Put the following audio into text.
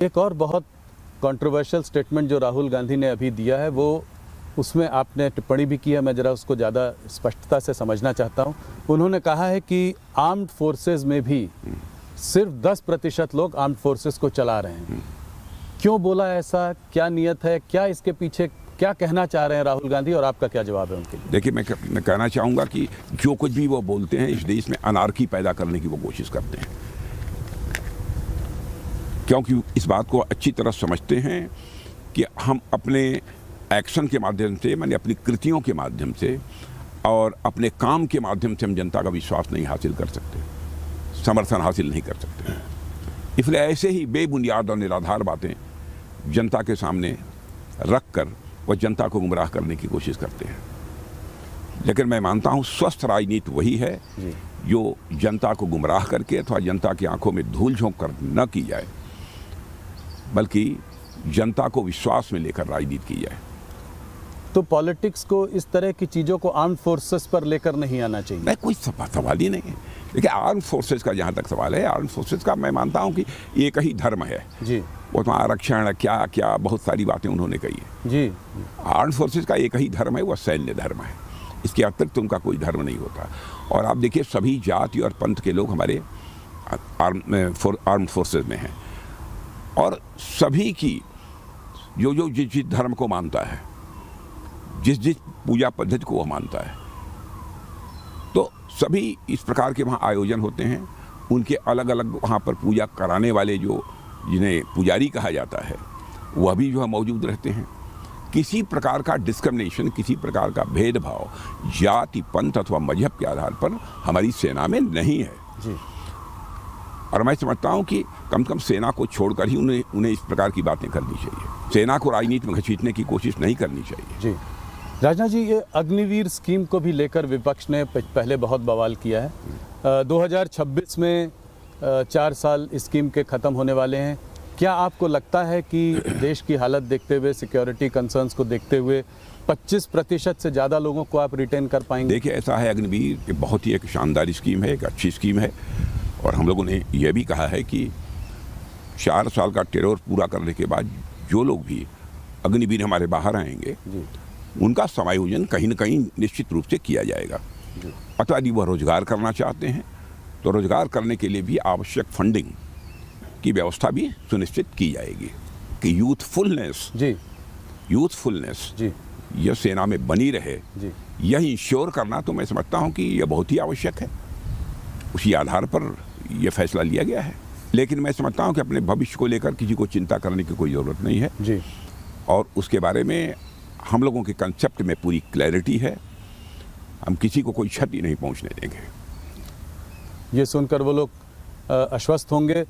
एक और बहुत कंट्रोवर्शियल स्टेटमेंट जो राहुल गांधी ने अभी दिया है, वो उसमें आपने टिप्पणी भी की है, मैं ज़रा उसको ज़्यादा स्पष्टता से समझना चाहता हूँ। उन्होंने कहा है कि आर्म्ड फोर्सेस में भी सिर्फ 10% लोग आर्म्ड फोर्सेस को चला रहे हैं। क्यों बोला ऐसा, क्या नियत है, क्या इसके पीछे क्या कहना चाह रहे हैं राहुल गांधी, और आपका क्या जवाब है उनके लिए? देखिए, मैं कहना चाहूँगा कि जो कुछ भी वो बोलते हैं इस देश में अनार्की पैदा करने की वो कोशिश करते हैं, क्योंकि इस बात को अच्छी तरह समझते हैं कि हम अपने एक्शन के माध्यम से, माने अपनी कृतियों के माध्यम से और अपने काम के माध्यम से हम जनता का विश्वास नहीं हासिल कर सकते, समर्थन हासिल नहीं कर सकते। इसलिए ऐसे ही बेबुनियाद और निराधार बातें जनता के सामने रख कर वह जनता को गुमराह करने की कोशिश करते हैं। लेकिन मैं मानता हूँ स्वस्थ राजनीति वही है जो जनता को गुमराह करके अथवा जनता की आंखों में धूल झोंक कर न की जाए, बल्कि जनता को विश्वास में लेकर राजनीति की जाए। तो पॉलिटिक्स को इस तरह की चीज़ों को आर्म्ड फोर्सेस पर लेकर नहीं आना चाहिए? नहीं, कोई सवाल ही नहीं है। देखिए, आर्म्ड फोर्सेस का जहाँ तक सवाल है, आर्म्ड फोर्सेस का मैं मानता हूँ कि एक ही धर्म है जी। वो तो आरक्षण क्या क्या बहुत सारी बातें उन्होंने कही है जी। आर्म्ड फोर्सेस का एक ही धर्म है, वह सैन्य धर्म है। इसके अतिरिक्त उनका कोई धर्म नहीं होता। और आप देखिए, सभी जाति और पंथ के लोग हमारे आर्म्ड फोर्सेस में हैं, और सभी की जो जिस धर्म को मानता है, जिस पूजा पद्धति को वह मानता है, तो सभी इस प्रकार के वहाँ आयोजन होते हैं। उनके अलग अलग वहाँ पर पूजा कराने वाले जो जिन्हें पुजारी कहा जाता है, वह भी जो है मौजूद रहते हैं। किसी प्रकार का डिस्क्रिमिनेशन, किसी प्रकार का भेदभाव जाति, पंथ अथवा मजहब के आधार पर हमारी सेना में नहीं है जी। और मैं समझता हूँ कि कम से कम सेना को छोड़कर ही उन्हें इस प्रकार की बातें करनी चाहिए। सेना को राजनीति में घसीटने की कोशिश नहीं करनी चाहिए। जी। राजनाथ जी, ये अग्निवीर स्कीम को भी लेकर विपक्ष ने पहले बहुत बवाल किया है। 2026 में 4 साल इस स्कीम के ख़त्म होने वाले हैं। क्या आपको लगता है कि देश की हालत देखते हुए, सिक्योरिटी कंसर्न्स को देखते हुए 25% से ज़्यादा लोगों को आप रिटेन कर पाएंगे? देखिए, ऐसा है, अग्निवीर बहुत ही एक शानदार स्कीम है, एक अच्छी स्कीम है। और हम लोगों ने यह भी कहा है कि 4 साल का टेरोर पूरा करने के बाद जो लोग भी अग्निवीर हमारे बाहर आएंगे उनका समायोजन कहीं न कहीं निश्चित रूप से किया जाएगा। अथवा यदि वह रोजगार करना चाहते हैं तो रोजगार करने के लिए भी आवश्यक फंडिंग की व्यवस्था भी सुनिश्चित की जाएगी कि यूथफुलनेस यह सेना में बनी रहे, यह इंश्योर करना तो मैं समझता हूं कि यह बहुत ही आवश्यक है। उसी आधार पर यह फैसला लिया गया है। लेकिन मैं समझता हूं कि अपने भविष्य को लेकर किसी को चिंता करने की कोई ज़रूरत नहीं है जी। और उसके बारे में हम लोगों के कंसेप्ट में पूरी क्लैरिटी है। हम किसी को कोई क्षति नहीं पहुंचने देंगे। ये सुनकर वो लोग आश्वस्त होंगे